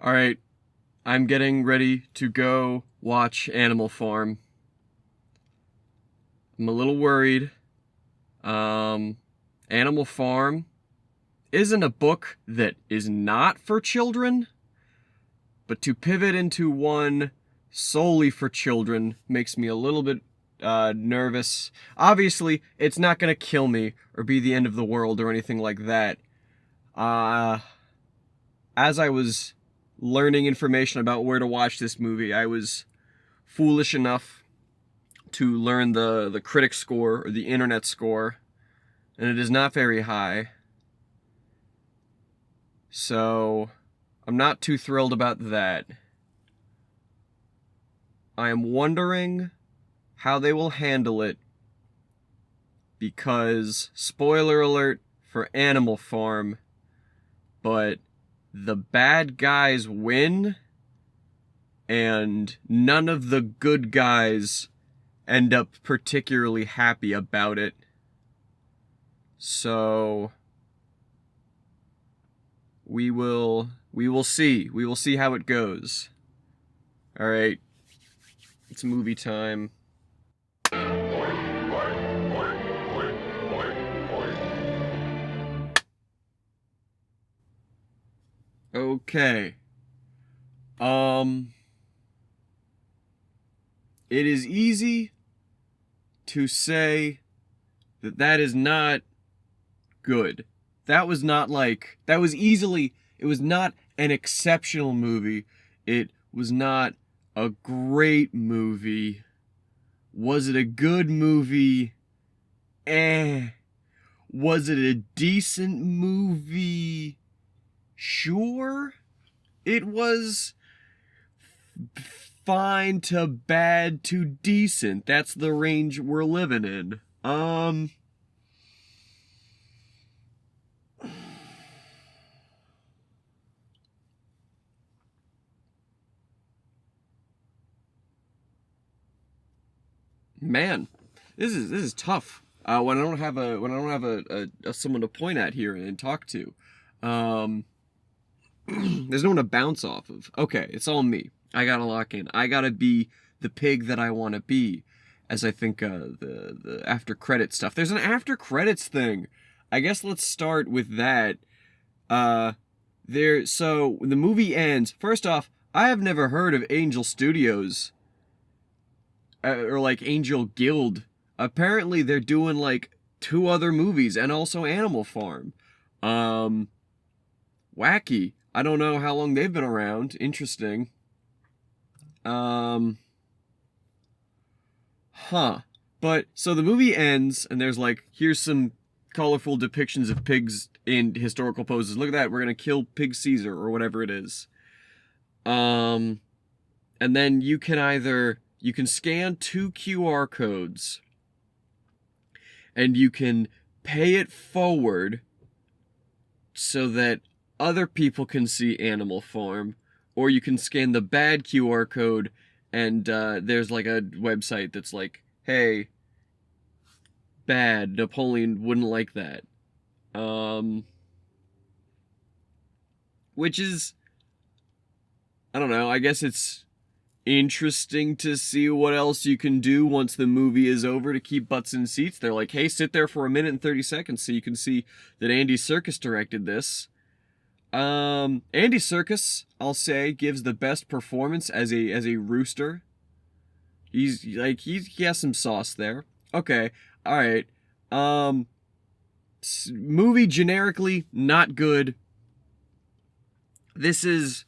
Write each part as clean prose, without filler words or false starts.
Alright, I'm getting ready to go watch Animal Farm. I'm a little worried. Um, Animal Farm isn't a book that is not for children, but to pivot into one solely for children makes me a little bit nervous. Obviously, it's not going to kill me or be the end of the world or anything like that. Uh, as I was learning information about where to watch this movie, I was foolish enough to learn the critic score or the internet score, and it is not very high. So I'm not too thrilled about that. I am wondering how they will handle it because, spoiler alert for Animal Farm, but the bad guys win and none of the good guys end up particularly happy about it. So we will see. We will see how it goes. All right. It's movie time. Okay. It is easy to say that is not good. That was not like, that was easily, it was not an exceptional movie. It was not a great movie. Was it a good movie? Eh. Was it a decent movie? Sure. It was fine to bad to decent. That's the range we're living in. Man, this is tough. When I don't have a someone to point at here and talk to, there's no one to bounce off of. Okay, it's all me. I gotta lock in. I gotta be the pig that I want to be. As I think the after credit stuff. There's an after credits thing. I guess let's start with that. So when the movie ends, first off, I have never heard of Angel Studios or like Angel Guild. Apparently they're doing like two other movies and also Animal Farm. Wacky. I don't know how long they've been around. Interesting. But so the movie ends and there's like, here's some colorful depictions of pigs in historical poses. Look at that. We're going to kill Pig Caesar or whatever it is. And then you can scan 2 QR codes and you can pay it forward so that other people can see Animal Farm, or you can scan the bad QR code and there's like a website that's like, hey, bad, Napoleon wouldn't like that. Which is, I don't know, I guess it's interesting to see what else you can do once the movie is over to keep butts in seats. They're like, hey, sit there for a minute and 30 seconds so you can see that Andy Serkis directed this. Andy Serkis, I'll say, gives the best performance as a rooster. He has some sauce there. Okay, all right. Movie generically not good. This is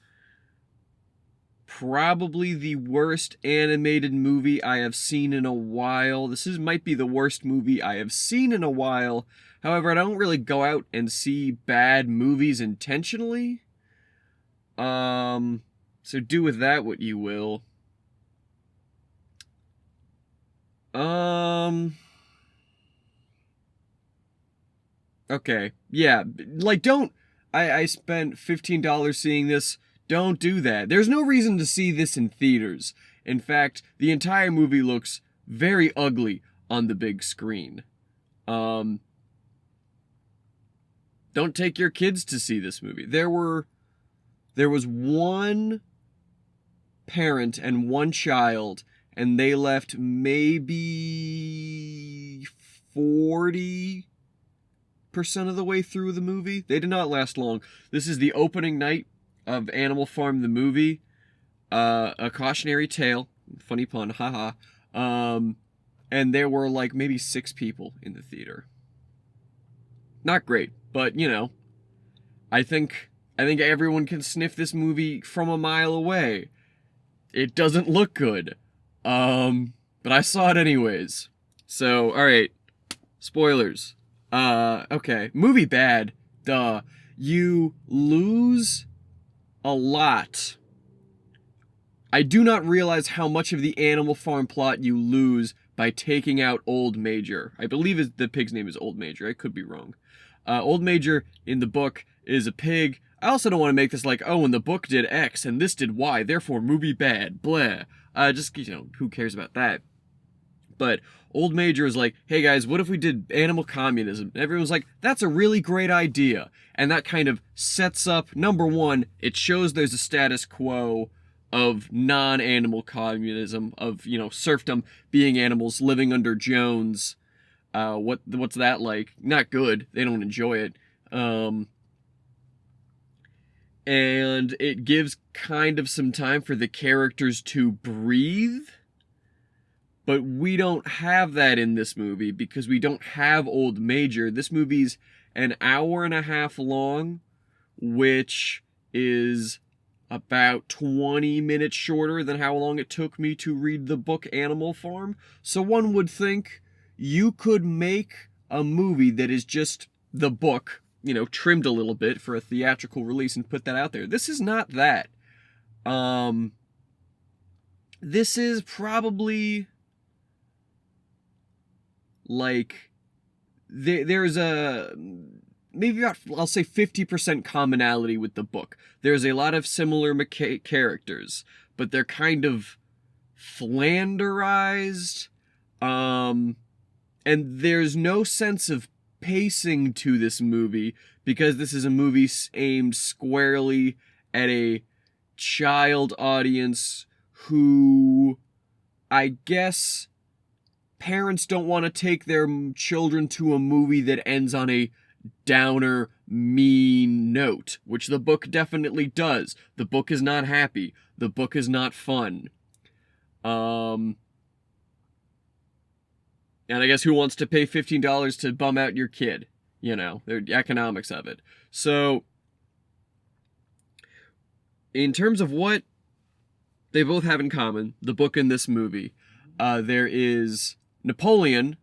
probably the worst animated movie I have seen in a while. Might be the worst movie I have seen in a while. However, I don't really go out and see bad movies intentionally. So do with that what you will. Okay. Yeah, like don't I spent $15 seeing this. Don't do that. There's no reason to see this in theaters. In fact, the entire movie looks very ugly on the big screen. Don't take your kids to see this movie. There were there was one parent and one child, and they left maybe 40% of the way through the movie. They did not last long. This is the opening night of Animal Farm the movie. A cautionary tale. Funny pun, haha. And there were like maybe 6 people in the theater. Not great, but you know, I think everyone can sniff this movie from a mile away. It doesn't look good. But I saw it anyways. So, alright. Spoilers. Okay. Movie bad. Duh. You lose a lot. I do not realize how much of the Animal Farm plot you lose by taking out Old Major. I believe the pig's name is Old Major. I could be wrong. Old Major in the book is a pig. I also don't want to make this like, oh, and the book did X and this did Y, therefore movie bad. Blah. Just, you know, who cares about that? But Old Major is like, hey guys, what if we did animal communism? And everyone's like, that's a really great idea. And that kind of sets up, number one, it shows there's a status quo of non-animal communism, of, you know, serfdom, being animals, living under Jones. What's that like? Not good. They don't enjoy it. And it gives kind of some time for the characters to breathe. But we don't have that in this movie because we don't have Old Major. This movie's an hour and a half long, which is about 20 minutes shorter than how long it took me to read the book Animal Farm. So one would think you could make a movie that is just the book, you know, trimmed a little bit for a theatrical release and put that out there. This is not that. This is probably like there's a maybe about, I'll say 50% commonality with the book. There's a lot of similar characters, but they're kind of flanderized. And there's no sense of pacing to this movie because this is a movie aimed squarely at a child audience who, I guess, parents don't want to take their children to a movie that ends on a downer, mean note, which the book definitely does. The book is not happy. The book is not fun. And I guess who wants to pay $15 to bum out your kid? You know, the economics of it. So, in terms of what they both have in common, the book and this movie, there is Napoleon,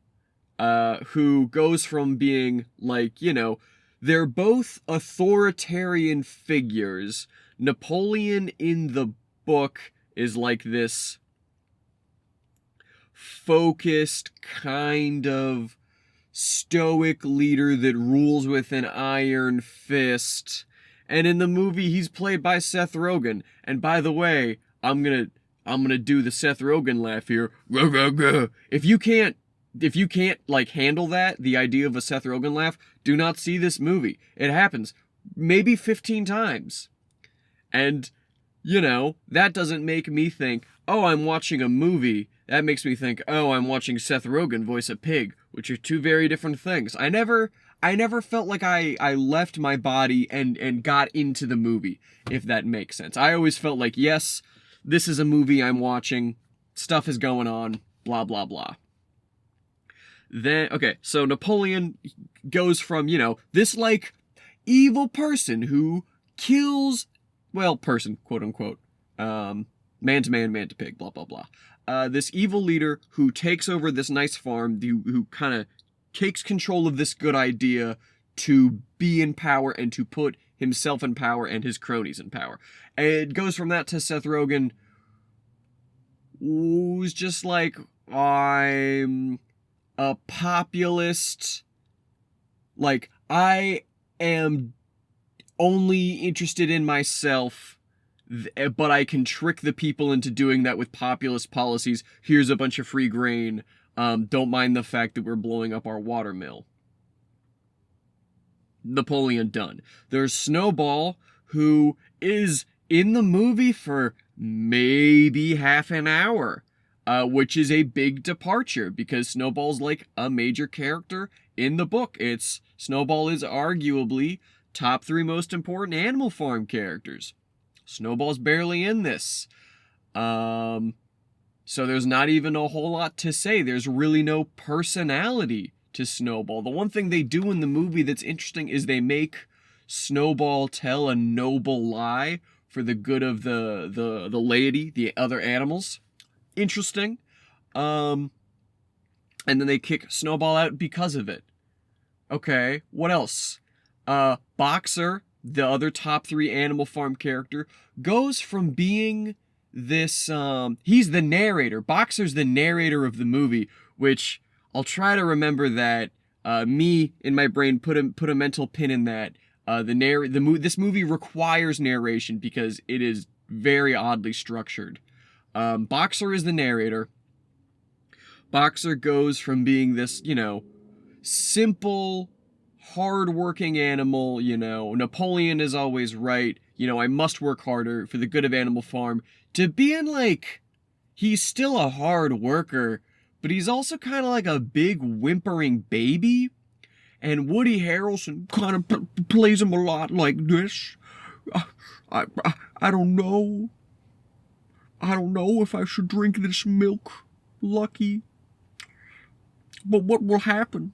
who goes from being like, you know, they're both authoritarian figures. Napoleon in the book is like this focused, kind of stoic leader that rules with an iron fist. And in the movie, he's played by Seth Rogen. And by the way, I'm gonna do the Seth Rogen laugh here. If you can't like handle that, the idea of a Seth Rogen laugh, do not see this movie. It happens maybe 15 times. And, you know, that doesn't make me think, oh, I'm watching a movie. That makes me think, oh, I'm watching Seth Rogen voice a pig, which are two very different things. I never felt like I left my body and got into the movie, if that makes sense. I always felt like, yes, this is a movie I'm watching, stuff is going on, blah, blah, blah. Then, okay, so Napoleon goes from, you know, this, like, evil person who kills, well, person, quote-unquote, man to man, man to pig, blah, blah, blah. This evil leader who takes over this nice farm, who kind of takes control of this good idea to be in power and to put himself in power and his cronies in power. And it goes from that to Seth Rogen, who's just like, I'm a populist, like, I am only interested in myself, but I can trick the people into doing that with populist policies. Here's a bunch of free grain. Don't mind the fact that we're blowing up our water mill. Napoleon done. There's Snowball, who is in the movie for maybe half an hour, which is a big departure because Snowball's like a major character in the book. Snowball is arguably top 3 most important Animal Farm characters. Snowball's barely in this. So there's not even a whole lot to say. There's really no personality to Snowball. The one thing they do in the movie that's interesting is they make Snowball tell a noble lie for the good of the laity, the other animals. Interesting. And then they kick Snowball out because of it. Okay, what else? Boxer, the other top 3 Animal Farm character, goes from being this, he's the narrator. Boxer's the narrator of the movie, which I'll try to remember that, me, in my brain, put a mental pin in that. This movie requires narration because it is very oddly structured. Boxer is the narrator. Boxer goes from being this, simple, hard-working animal, Napoleon is always right, I must work harder for the good of Animal Farm, to being like, he's still a hard worker, but he's also kind of like a big whimpering baby. And Woody Harrelson kind of plays him a lot like this. I don't know. I don't know if I should drink this milk, Lucky. But what will happen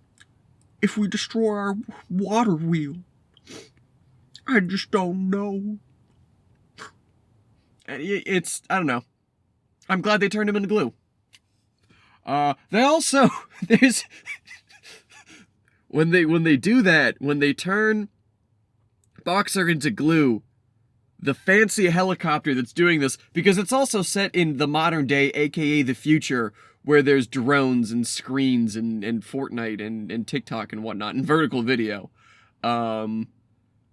if we destroy our water wheel? I just don't know. I don't know. I'm glad they turned him into glue. They also, there's, when they do that, when they turn Boxer into glue, the fancy helicopter that's doing this, because it's also set in the modern day, aka the future, where there's drones and screens and Fortnite and TikTok and whatnot, and vertical video.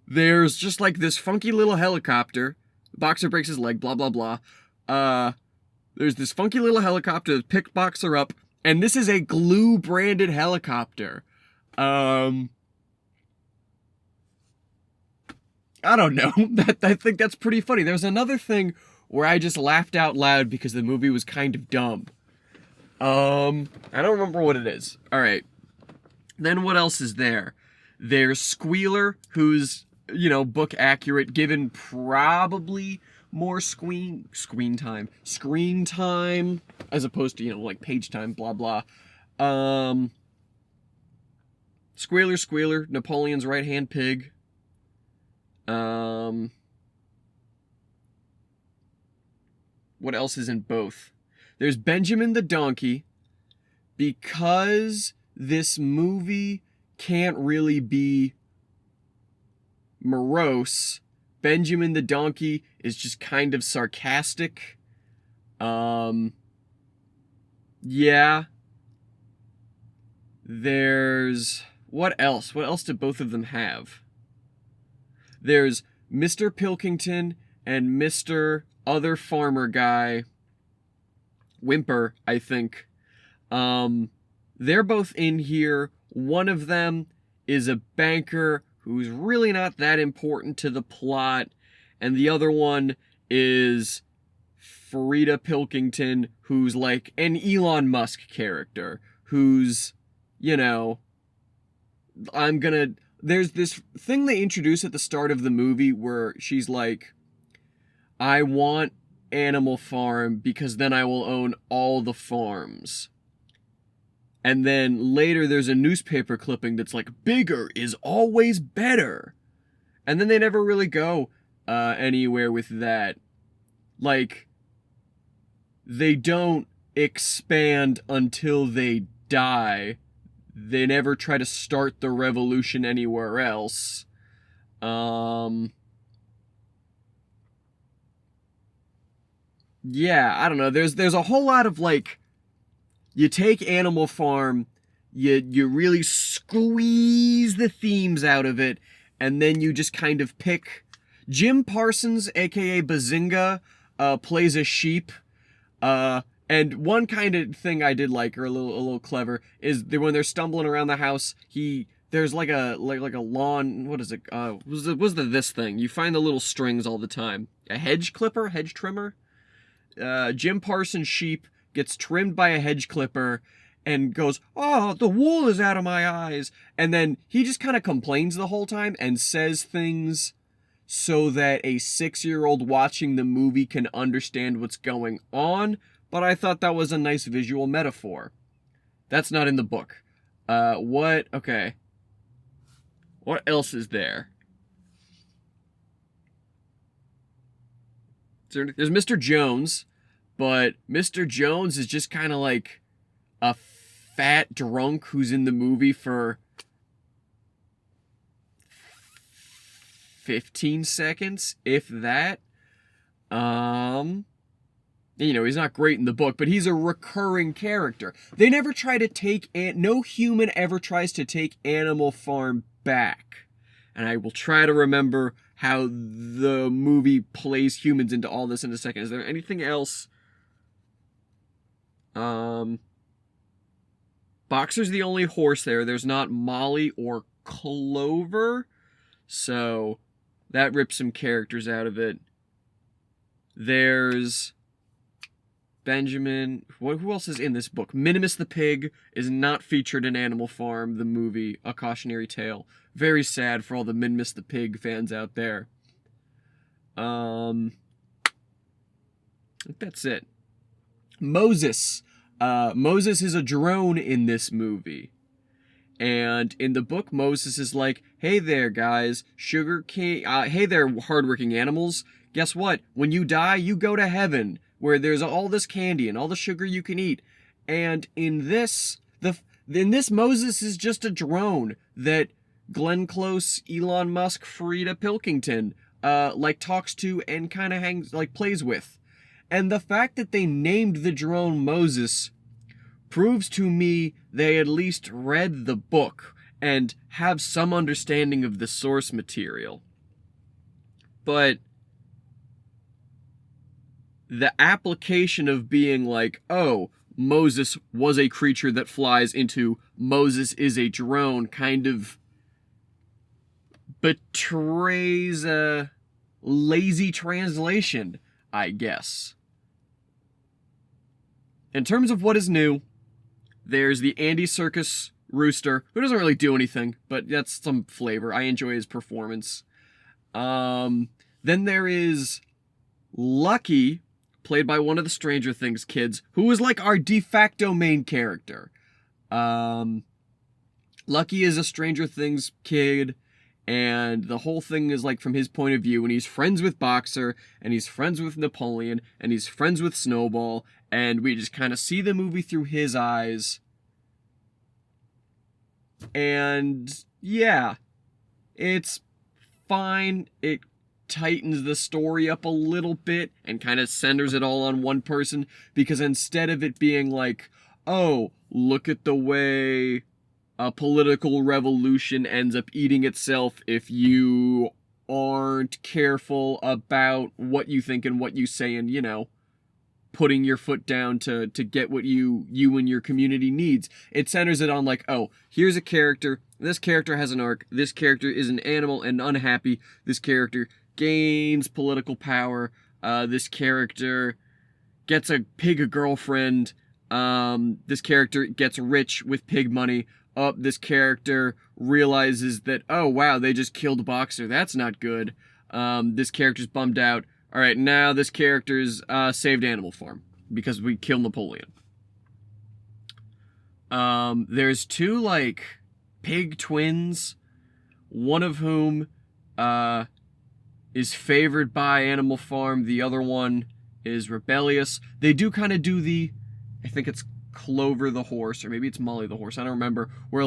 There's just like this funky little helicopter. Boxer breaks his leg, blah, blah, blah. There's this funky little helicopter that picked Boxer up, and this is a glue-branded helicopter. I don't know. I think that's pretty funny. There's another thing where I just laughed out loud because the movie was kind of dumb. I don't remember what it is. Alright. Then what else is there? There's Squealer, who's, book accurate, given probably more screen time, as opposed to, like page time, blah, blah. Squealer, Napoleon's right-hand pig. What else is in both? There's Benjamin the donkey, because this movie can't really be morose. Benjamin the donkey is just kind of sarcastic. Yeah. There's... What else? What else do both of them have? There's Mr. Pilkington and Mr. Other Farmer Guy. Whimper, I think. They're both in here. One of them is a banker who's really not that important to the plot, and the other one is Frida Pilkington, who's like an Elon Musk character, who's, there's this thing they introduce at the start of the movie where she's like, I want Animal Farm because then I will own all the farms. And then later there's a newspaper clipping that's like, bigger is always better. And then they never really go anywhere with that. Like, they don't expand until they die. They never try to start the revolution anywhere else. Yeah, I don't know. There's a whole lot of like, you take Animal Farm, you really squeeze the themes out of it, and then you just kind of pick. Jim Parsons, aka Bazinga, plays a sheep. And one kind of thing I did like, or a little clever, is that when they're stumbling around the house, he there's like a lawn. What is it? Was the this thing? You find the little strings all the time. A hedge clipper, hedge trimmer. Jim Parsons' sheep gets trimmed by a hedge clipper and goes, "Oh, the wool is out of my eyes." And then he just kind of complains the whole time and says things so that a 6-year-old watching the movie can understand what's going on. But I thought that was a nice visual metaphor. That's not in the book. Okay. What else is there? There's Mr. Jones, but Mr. Jones is just kind of like a fat drunk who's in the movie for 15 seconds, if that. He's not great in the book, but he's a recurring character. They never try to take... No human ever tries to take Animal Farm back. And I will try to remember how the movie plays humans into all this in a second. Is there anything else? Boxer's the only horse there. There's not Molly or Clover. So that rips some characters out of it. There's Benjamin. Who else is in this book? Minimus the pig is not featured in Animal Farm, the movie, A Cautionary Tale. Very sad for all the Minimus the pig fans out there. I think that's it. Moses. Moses is a drone in this movie. And in the book, Moses is like, "Hey there, guys. Sugar cane. Hey there, hardworking animals. Guess what? When you die, you go to heaven, where there's all this candy and all the sugar you can eat." And in this, Moses is just a drone that Glenn Close, Elon Musk, Frida Pilkington, talks to and kind of plays with. And the fact that they named the drone Moses proves to me they at least read the book and have some understanding of the source material. But the application of being like, oh, Moses was a creature that flies, into Moses is a drone kind of betrays a lazy translation, I guess. In terms of what is new, there's the Andy Serkis rooster, who doesn't really do anything, but that's some flavor. I enjoy his performance. Then there is Lucky, played by one of the Stranger Things kids, who is like our de facto main character. Lucky is a Stranger Things kid, and the whole thing is like from his point of view, and he's friends with Boxer, and he's friends with Napoleon, and he's friends with Snowball, and we just kind of see the movie through his eyes. And yeah, it's fine. It tightens the story up a little bit and kind of centers it all on one person, because instead of it being like, oh, look at the way a political revolution ends up eating itself if you aren't careful about what you think and what you say, and, putting your foot down to get what you and your community needs. It centers it on like, oh, here's a character. This character has an arc. This character is an animal and unhappy. This character gains political power. This character gets a pig girlfriend. This character gets rich with pig money. This character realizes that, oh, wow, they just killed Boxer. That's not good. This character's bummed out. All right, now this character's saved Animal Farm because we killed Napoleon. There's two, pig twins, one of whom is favored by Animal Farm. The other one is rebellious. They do kind of do I think it's Clover the horse, or maybe it's Molly the horse, I don't remember, where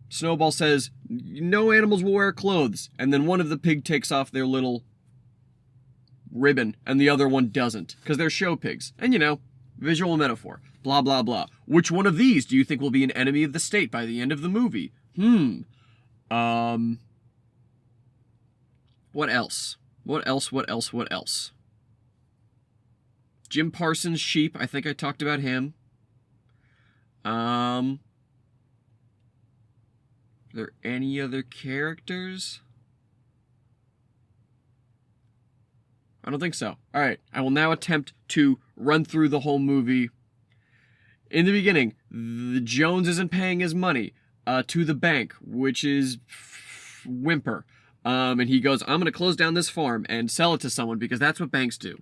Snowball says, no animals will wear clothes, and then one of the pig takes off their little ribbon, and the other one doesn't, because they're show pigs. And visual metaphor, blah blah blah. Which one of these do you think will be an enemy of the state by the end of the movie? What else? What else? Jim Parsons' sheep, I think I talked about him. Are there any other characters? I don't think so. All right, I will now attempt to run through the whole movie. In the beginning, the Jones isn't paying his money to the bank, which is Whimper. And he goes, I'm going to close down this farm and sell it to someone because that's what banks do.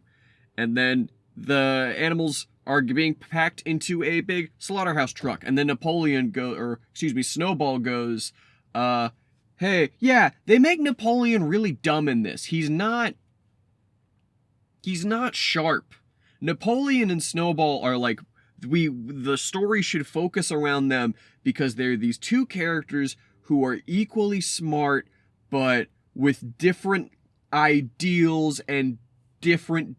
And then the animals are being packed into a big slaughterhouse truck. And then Snowball goes, hey, yeah, they make Napoleon really dumb in this. He's not sharp. Napoleon and Snowball are like, the story should focus around them because they're these two characters who are equally smart, but with different ideals and different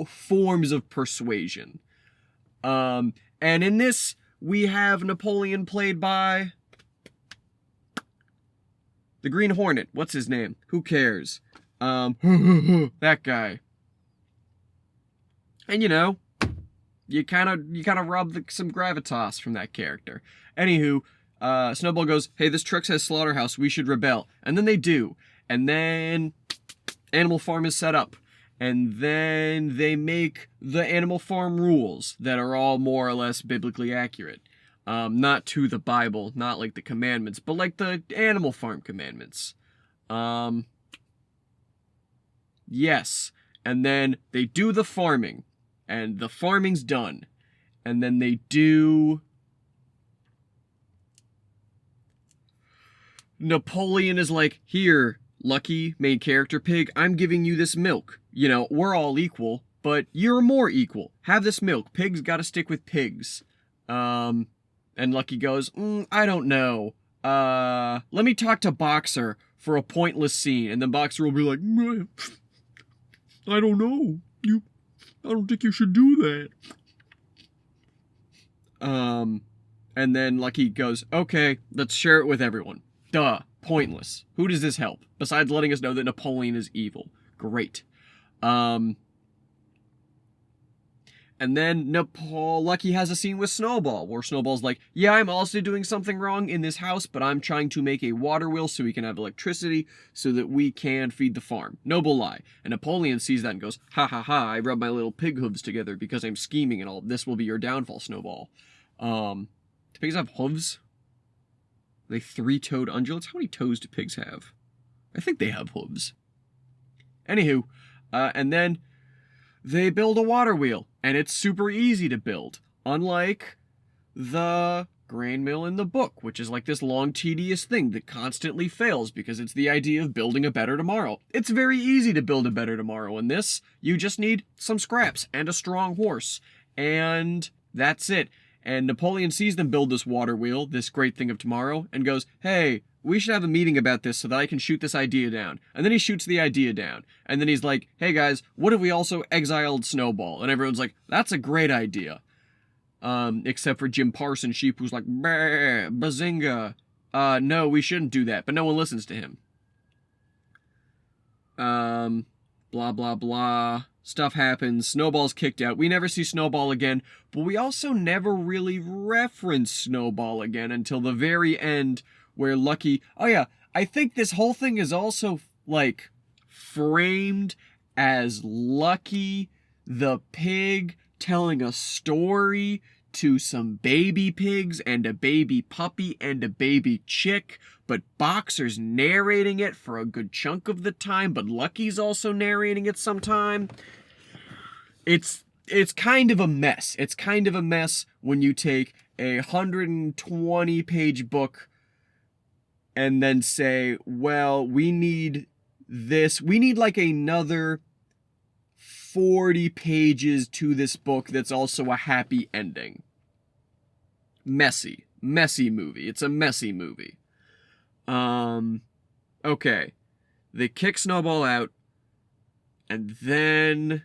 forms of persuasion. And in this, we have Napoleon played by the Green Hornet. What's his name? Who cares? That guy. And you kind of rub some gravitas from that character. Anywho, Snowball goes, hey, this truck says slaughterhouse, we should rebel. And then they do. And then Animal Farm is set up. And then they make the Animal Farm rules that are all more or less biblically accurate. Not to the Bible, not like the commandments, but like the Animal Farm commandments. Yes. And then they do the farming. And the farming's done. And then they do... Napoleon is like, here, Lucky, main character pig, I'm giving you this milk. We're all equal, but you're more equal. Have this milk. Pigs gotta stick with pigs. And Lucky goes, I don't know. Let me talk to Boxer for a pointless scene. And then Boxer will be like, I don't know. I don't think you should do that. And then Lucky goes, okay, let's share it with everyone. Duh, pointless. Who does this help? Besides letting us know that Napoleon is evil. Great. And then Lucky has a scene with Snowball, where Snowball's like, yeah, I'm also doing something wrong in this house, but I'm trying to make a water wheel so we can have electricity so that we can feed the farm. Noble lie. And Napoleon sees that and goes, ha ha ha, I rub my little pig hooves together because I'm scheming and all. This will be your downfall, Snowball. Do pigs have hooves? Are they three-toed ungulates? How many toes do pigs have? I think they have hooves. Anywho, and then they build a water wheel, and it's super easy to build, unlike the grain mill in the book, which is like this long, tedious thing that constantly fails because it's the idea of building a better tomorrow. It's very easy to build a better tomorrow in this. You just need some scraps and a strong horse, and that's it. And Napoleon sees them build this water wheel, this great thing of tomorrow, and goes, hey, we should have a meeting about this so that I can shoot this idea down. And then he shoots the idea down. And then he's like, hey guys, what if we also exiled Snowball? And everyone's like, that's a great idea. Except for Jim Parson Sheep, who's like, bazinga. No, we shouldn't do that. But no one listens to him. Blah, blah, blah. Stuff happens. Snowball's kicked out. We never see Snowball again. But we also never really reference Snowball again until the very end, where Lucky... Oh yeah, I think this whole thing is also, like, framed as Lucky the pig telling a story to some baby pigs and a baby puppy and a baby chick, but Boxer's narrating it for a good chunk of the time, but Lucky's also narrating it sometime. It's kind of a mess. It's kind of a mess when you take a 120-page book and then say, well, we need this. We need like another 40 pages to this book that's also a happy ending. Messy movie. It's a messy movie. Okay. They kick Snowball out, and then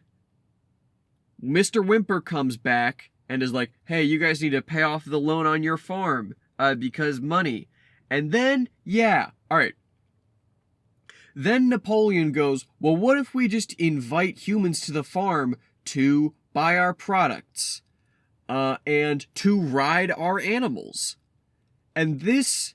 Mr. Whimper comes back and is like, hey, you guys need to pay off the loan on your farm, because money. And then, yeah, alright. Then Napoleon goes, well, what if we just invite humans to the farm to buy our products, and to ride our animals? And this,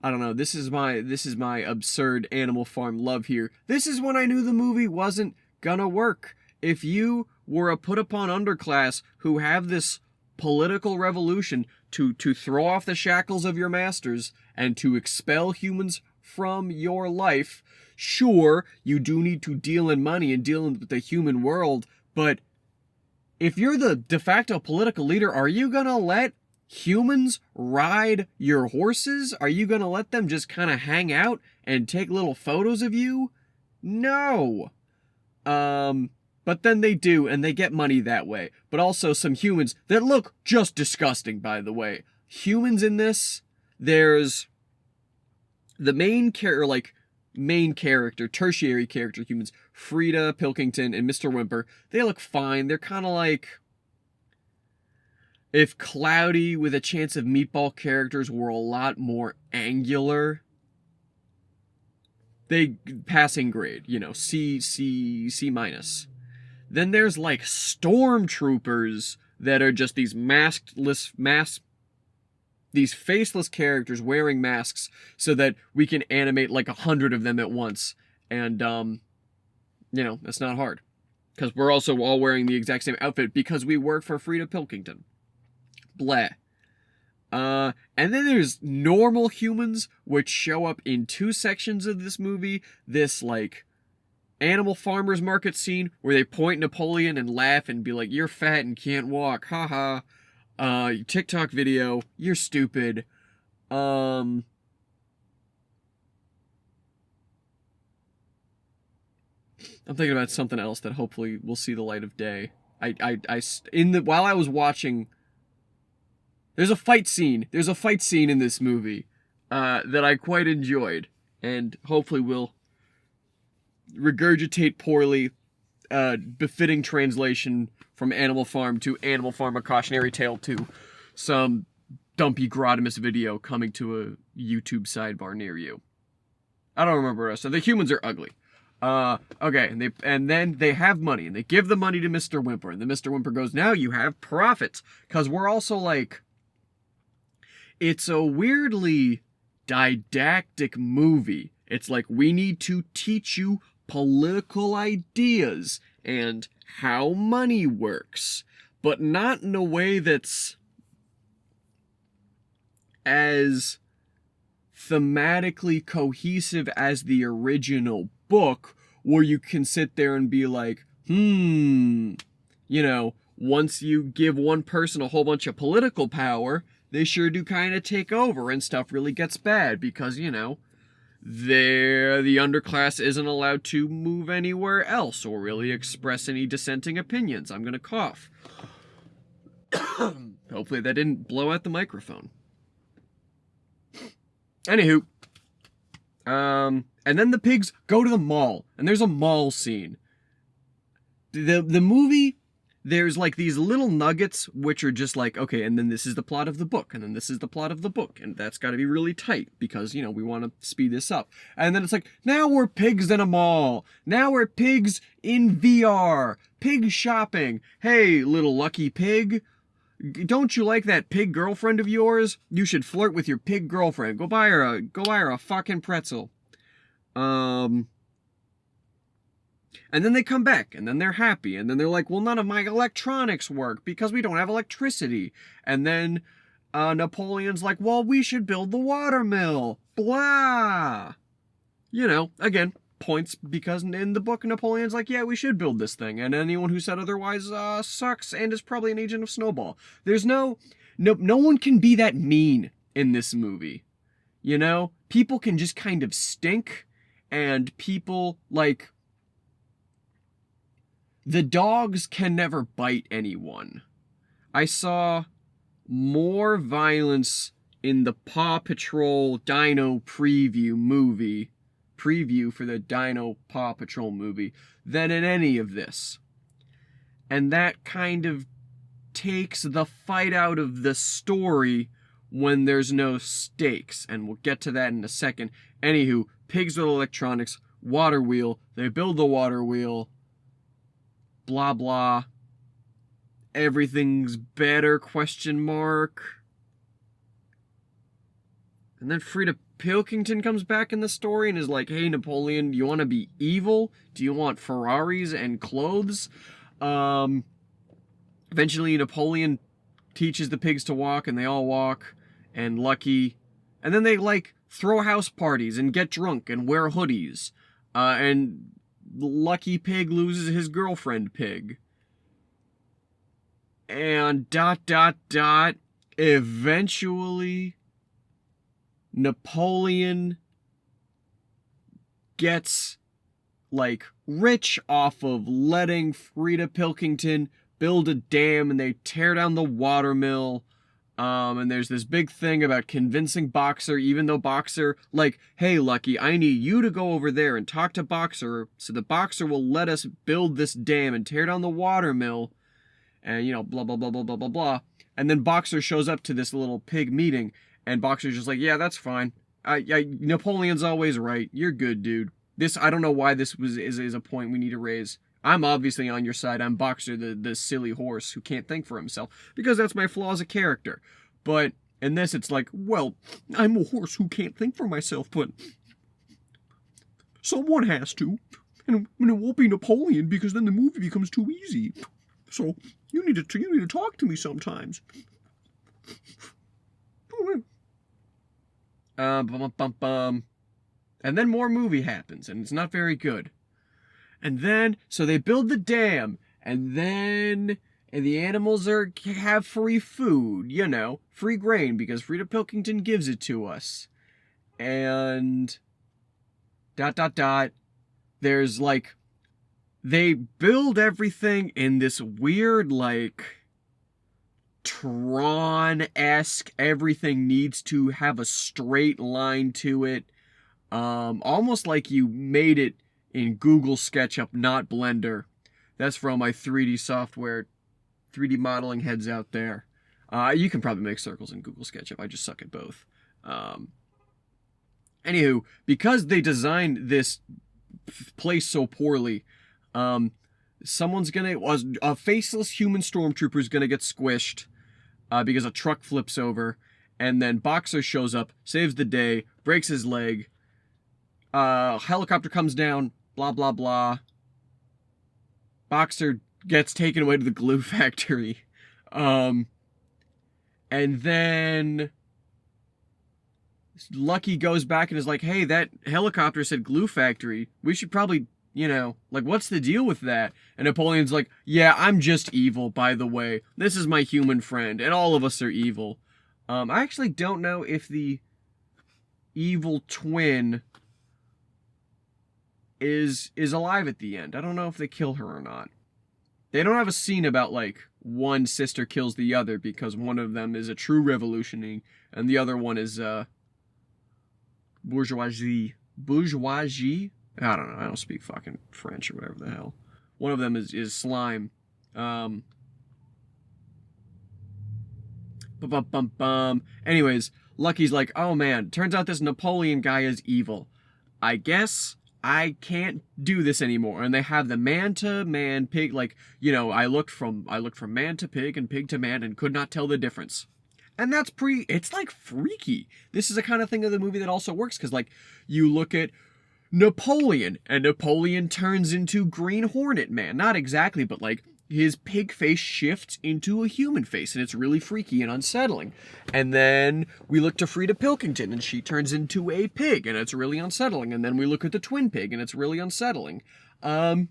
I don't know, this is my absurd Animal Farm love here. This is when I knew the movie wasn't gonna work. If you were a put-upon underclass who have this political revolution to throw off the shackles of your masters and to expel humans from your life, sure, you do need to deal in money and deal with the human world, but if you're the de facto political leader, are you gonna let humans ride your horses? Are you gonna let them just kind of hang out and take little photos of you? No. But then they do, and they get money that way. But also some humans that look just disgusting, by the way. Humans in this, there's the main character, tertiary character humans, Frida Pilkington and Mr. Whymper. They look fine. They're kind of like if Cloudy with a Chance of Meatball characters were a lot more angular. They passing grade, C minus. Then there's like stormtroopers that are just these these faceless characters wearing masks so that we can animate like 100 of them at once. And, it's not hard. Because we're also all wearing the exact same outfit because we work for Frida Pilkington. Bleh. And then there's normal humans, which show up in 2 sections of this movie. This, animal farmers market scene where they point Napoleon and laugh and be like, "You're fat and can't walk, haha." TikTok video, "You're stupid." I'm thinking about something else that hopefully will see the light of day. While I was watching, there's a fight scene in this movie that I quite enjoyed, and hopefully will regurgitate poorly, befitting translation from Animal Farm to Animal Farm: A Cautionary Tale to some dumpy Grodimus video coming to a YouTube sidebar near you. I don't remember what else. So the humans are ugly. Okay, and then they have money, and they give the money to Mr. Whymper, and then Mr. Whymper goes, "Now you have profits," because we're also it's a weirdly didactic movie. It's like, we need to teach you political ideas and how money works, but not in a way that's as thematically cohesive as the original book, where you can sit there and be like, once you give one person a whole bunch of political power, they sure do kind of take over and stuff really gets bad because, the underclass isn't allowed to move anywhere else or really express any dissenting opinions. I'm gonna cough. Hopefully that didn't blow out the microphone. Anywho, and then the pigs go to the mall, and there's a mall scene. The movie, there's these little nuggets which are just okay, and then this is the plot of the book, and then this is the plot of the book, and that's got to be really tight because, we want to speed this up. And then it's now we're pigs in a mall. Now we're pigs in VR. Pig shopping. Hey, little lucky pig. Don't you like that pig girlfriend of yours? You should flirt with your pig girlfriend. Go buy her a fucking pretzel. And then they come back, and then they're happy, and then they're like, well, none of my electronics work because we don't have electricity. And then Napoleon's like, well, we should build the water mill. Blah. Again, points because in the book, Napoleon's like, yeah, we should build this thing. And anyone who said otherwise sucks and is probably an agent of Snowball. There's no one can be that mean in this movie. People can just kind of stink, and people the dogs can never bite anyone. I saw more violence in the Paw Patrol Dino preview for the Dino Paw Patrol movie than in any of this. And that kind of takes the fight out of the story when there's no stakes, and we'll get to that in a second. Anywho, pigs with electronics, water wheel, they build the water wheel, blah blah, everything's better, question mark. And then Frida Pilkington comes back in the story and is like, hey, Napoleon, do you want to be evil? Do you want Ferraris and clothes? Eventually, Napoleon teaches the pigs to walk, and they all walk, and Lucky... And then they, like, throw house parties and get drunk and wear hoodies. And Lucky Pig loses his girlfriend Pig. And ... Eventually, Napoleon gets, like, rich off of letting Frida Pilkington build a dam, and they tear down the watermill. And there's this big thing about convincing Boxer, even though Boxer, like, hey, Lucky, I need you to go over there and talk to Boxer so the Boxer will let us build this dam and tear down the watermill. And, you know, blah, blah, blah, blah, blah, blah, blah. And then Boxer shows up to this little pig meeting, and Boxer's just like, yeah, that's fine. Napoleon's always right. You're good, dude. I don't know why this is a point we need to raise. I'm obviously on your side. I'm Boxer, the silly horse who can't think for himself, because that's my flaw as a character. But in this, it's like, well, I'm a horse who can't think for myself, but someone has to. And it won't be Napoleon, because then the movie becomes too easy. So you need to talk to me sometimes. And then more movie happens, and it's not very good. And then, so they build the dam, and the animals have free food, you know, free grain, because Frida Pilkington gives it to us. And ... There's, like, they build everything in this weird, like, Tron-esque, everything needs to have a straight line to it. Almost like you made it in Google SketchUp, not Blender. That's for all my 3D software, 3D modeling heads out there. You can probably make circles in Google SketchUp. I just suck at both. Anywho, because they designed this place so poorly, a faceless human stormtrooper is gonna get squished because a truck flips over, and then Boxer shows up, saves the day, breaks his leg. Helicopter comes down, blah blah blah. Boxer gets taken away to the glue factory, and then Lucky goes back and is like, hey, that helicopter said glue factory. We should probably, you know, like, what's the deal with that? And Napoleon's like, yeah, I'm just evil, by the way. This is my human friend, and all of us are evil. I actually don't know if the evil twin is alive at the end. I don't know if they kill her or not. They don't have a scene about, like, one sister kills the other because one of them is a true revolutionary and the other one is, bourgeoisie? I don't know. I don't speak fucking French or whatever the hell. One of them is slime. Anyways, Lucky's like, oh man, turns out this Napoleon guy is evil. I guess I can't do this anymore. And they have the man-to-man pig, like, you know, I looked from man to pig and pig to man and could not tell the difference. And that's it's like freaky. This is a kind of thing of the movie that also works, because, like, you look at Napoleon, and Napoleon turns into Green Hornet Man. Not exactly, but, like, his pig face shifts into a human face, and it's really freaky and unsettling. And then we look to Frida Pilkington, and she turns into a pig, and it's really unsettling. And then we look at the twin pig, and it's really unsettling. And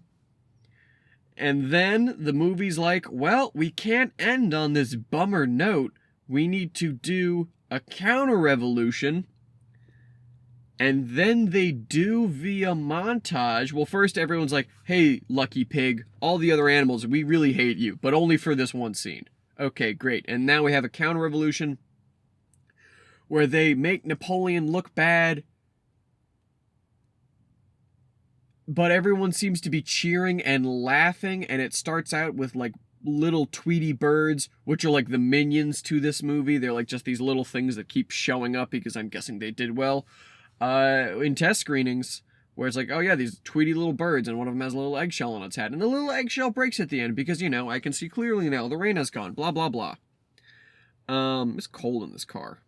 then the movie's like, well, we can't end on this bummer note. We need to do a counter-revolution. And then they do via montage. Well, first everyone's like, hey, Lucky Pig, all the other animals, we really hate you, but only for this one scene. Okay, great. And now we have a counter-revolution where they make Napoleon look bad, but everyone seems to be cheering and laughing, and it starts out with, like, little Tweety birds, which are like the minions to this movie. They're like just these little things that keep showing up because I'm guessing they did well in test screenings, where it's like, oh yeah, these Tweety little birds, and one of them has a little eggshell on its head, and the little eggshell breaks at the end because, you know, I can see clearly now, the rain has gone, blah blah blah. It's cold in this car.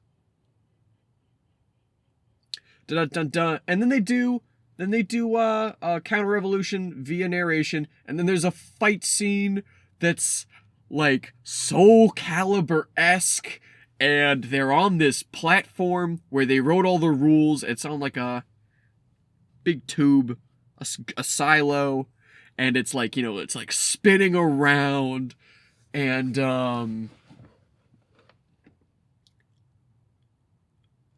dun dun dun, and then they do counter-revolution via narration, and then there's a fight scene that's like Soul Calibur-esque, and they're on this platform where they wrote all the rules. It's on like a big tube, a silo, and it's like, it's like spinning around, and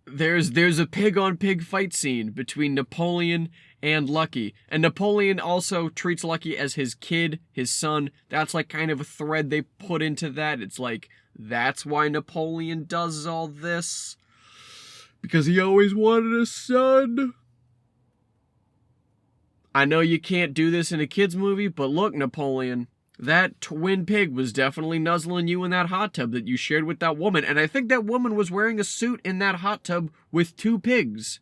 there's a pig-on-pig fight scene between Napoleon and Lucky. And Napoleon also treats Lucky as his kid, his son. That's like kind of a thread they put into that. It's like, that's why Napoleon does all this. Because he always wanted a son. I know you can't do this in a kid's movie, but look, Napoleon, that twin pig was definitely nuzzling you in that hot tub that you shared with that woman, and I think that woman was wearing a suit in that hot tub with two pigs.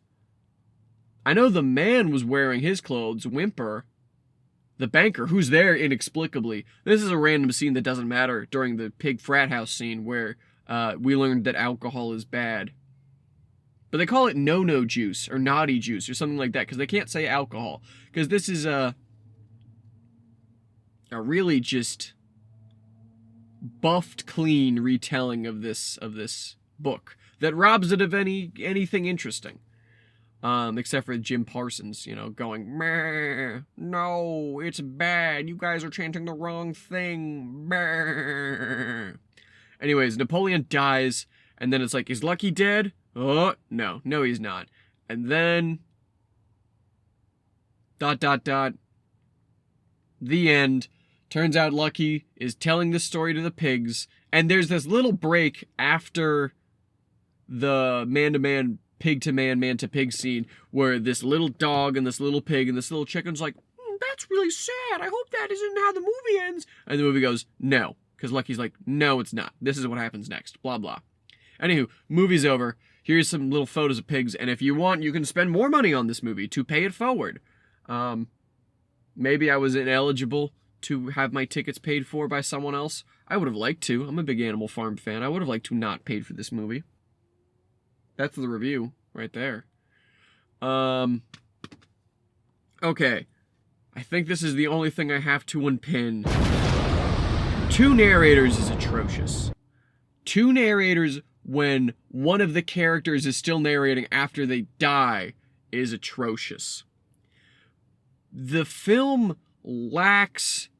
I know the man was wearing his clothes, Whymper, the banker, who's there inexplicably. This is a random scene that doesn't matter during the pig frat house scene where we learned that alcohol is bad. But they call it no-no juice, or naughty juice, or something like that, because they can't say alcohol. Because this is a really just buffed clean retelling of this book that robs it of anything interesting. Except for Jim Parsons, going, meh, no, it's bad, you guys are chanting the wrong thing, meh. Anyways, Napoleon dies, and then it's like, is Lucky dead? Oh, no, he's not. And then, ... the end. Turns out Lucky is telling this story to the pigs, and there's this little break after the man-to-man, pig-to-man, man-to-pig scene, where this little dog and this little pig and this little chicken's like, that's really sad, I hope that isn't how the movie ends. And the movie goes, no, because Lucky's like, no, it's not. This is what happens next, blah, blah. Anywho, movie's over. Here's some little photos of pigs, and if you want, you can spend more money on this movie to pay it forward. Maybe I was ineligible to have my tickets paid for by someone else. I would have liked to. I'm a big Animal Farm fan. I would have liked to not paid for this movie. That's the review right there. Okay. I think this is the only thing I have to unpin. Two narrators is atrocious. Two narrators when one of the characters is still narrating after they die is atrocious. The film lacks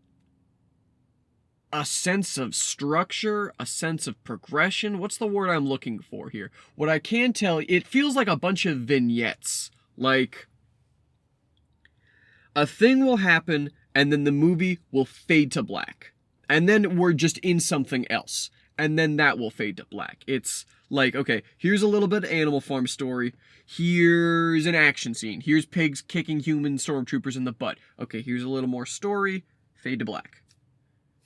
a sense of structure, a sense of progression. What's the word I'm looking for here? What I can tell, it feels like a bunch of vignettes. Like, a thing will happen, and then the movie will fade to black. And then we're just in something else. And then that will fade to black. It's like, okay, here's a little bit of Animal Farm story. Here's an action scene. Here's pigs kicking human stormtroopers in the butt. Okay, here's a little more story. Fade to black.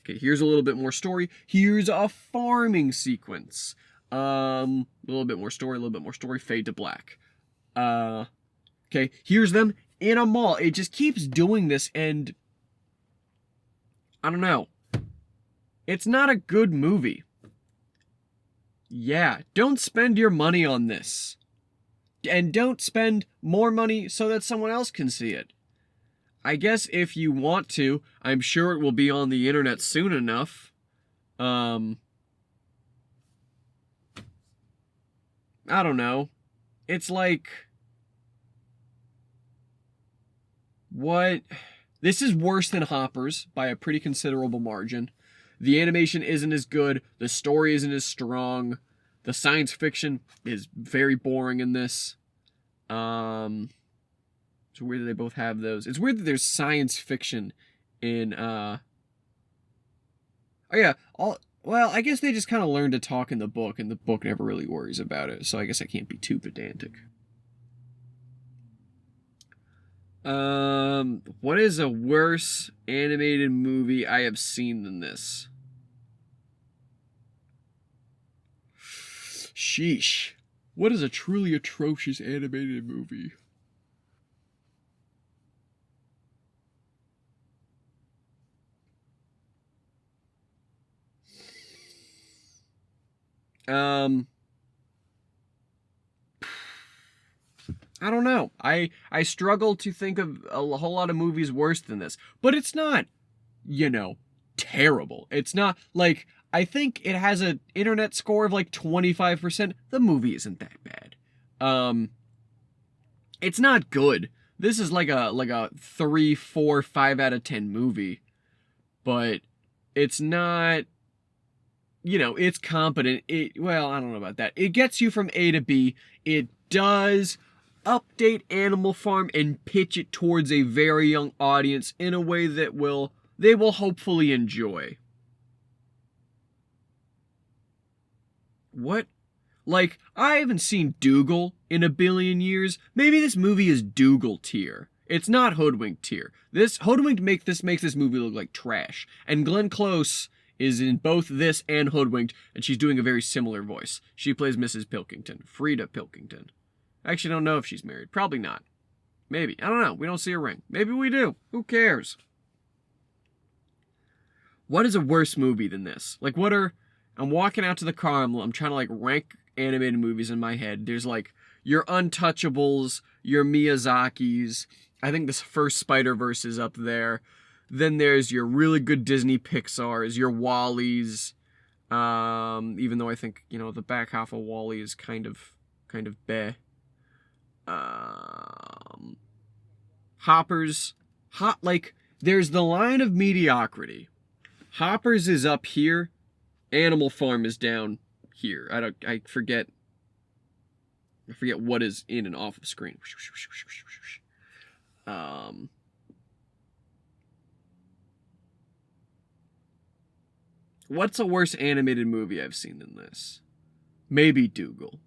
Okay, here's a little bit more story. Here's a farming sequence. A little bit more story, fade to black. Okay, here's them in a mall. It just keeps doing this, and I don't know. It's not a good movie. Yeah, don't spend your money on this. And don't spend more money so that someone else can see it. I guess if you want to, I'm sure it will be on the internet soon enough. I don't know. It's like, what? This is worse than Hoppers by a pretty considerable margin. The animation isn't as good. The story isn't as strong. The science fiction is very boring in this. It's weird that they both have those. It's weird that there's science fiction in, oh yeah, well, I guess they just kind of learned to talk in the book, and the book never really worries about it, so I guess I can't be too pedantic. What is a worse animated movie I have seen than this? Sheesh. What is a truly atrocious animated movie? I don't know. I struggle to think of a whole lot of movies worse than this. But it's not, you know, terrible. It's not like, I think it has an internet score of like 25%. The movie isn't that bad. It's not good. This is like a 3, 4, 5 out of 10 movie. But it's not, it's competent. Well, I don't know about that. It gets you from A to B. It does update Animal Farm and pitch it towards a very young audience in a way that they will hopefully enjoy. What? Like, I haven't seen Dougal in a billion years. Maybe this movie is Dougal tier. It's not Hoodwinked tier. This Hoodwinked makes this movie look like trash. And Glenn Close is in both this and Hoodwinked, and she's doing a very similar voice. She plays Mrs. Pilkington, Frida Pilkington. I actually don't know if she's married. Probably not. Maybe. I don't know. We don't see a ring. Maybe we do. Who cares? What is a worse movie than this? Like, I'm walking out to the car, I'm trying to, like, rank animated movies in my head. There's, like, your Untouchables, your Miyazakis. I think this first Spider-Verse is up there. Then there's your really good Disney Pixars, your Wall-E's. Even though I think, the back half of Wall-E is kind of bleh. Hoppers. There's the line of mediocrity. Hoppers is up here. Animal Farm is down here. I forget what is in and off of screen. What's a worse animated movie I've seen than this? Maybe Dougal.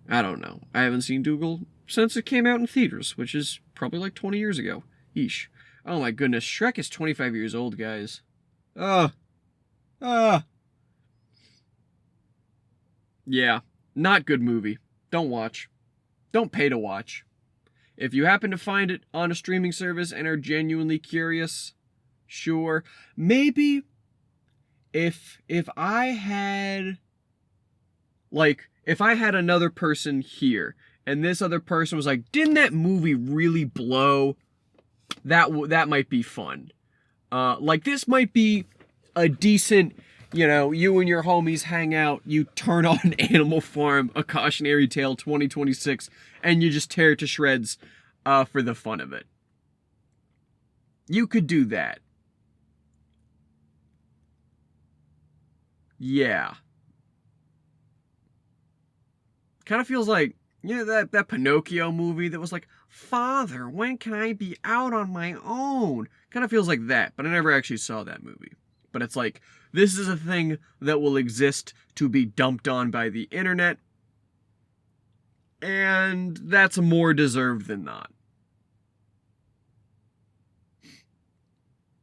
I don't know. I haven't seen Dougal since it came out in theaters, which is probably like 20 years ago. Yeesh. Oh my goodness, Shrek is 25 years old, guys. Yeah, not good movie. Don't watch. Don't pay to watch. If you happen to find it on a streaming service and are genuinely curious, sure. Maybe if I had another person here and this other person was like, didn't that movie really blow? That might be fun. This might be a decent, you and your homies hang out, you turn on Animal Farm, A Cautionary Tale 2026, and you just tear it to shreds for the fun of it. You could do that. Yeah. Kind of feels like, that Pinocchio movie that was like, Father, when can I be out on my own? Kind of feels like that, but I never actually saw that movie. But it's like, this is a thing that will exist to be dumped on by the internet, and that's more deserved than not.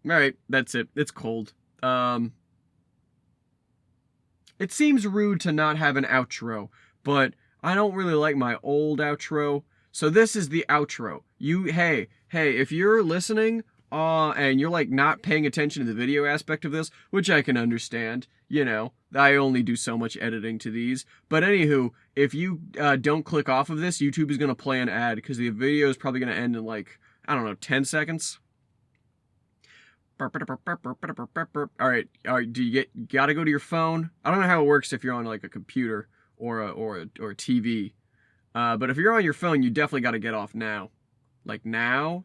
Alright, that's it. It's cold. It seems rude to not have an outro, but I don't really like my old outro, so this is the outro. Hey, if you're listening, and you're like not paying attention to the video aspect of this, which I can understand, I only do so much editing to these. But anywho, if you don't click off of this, YouTube is going to play an ad because the video is probably going to end in 10 seconds. Alright, you gotta go to your phone. I don't know how it works if you're on a computer or a TV. But if you're on your phone, you definitely gotta get off now. Now?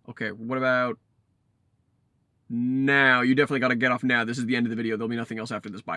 Okay, what about now? You definitely gotta get off now. This is the end of the video. There'll be nothing else after this. Bye.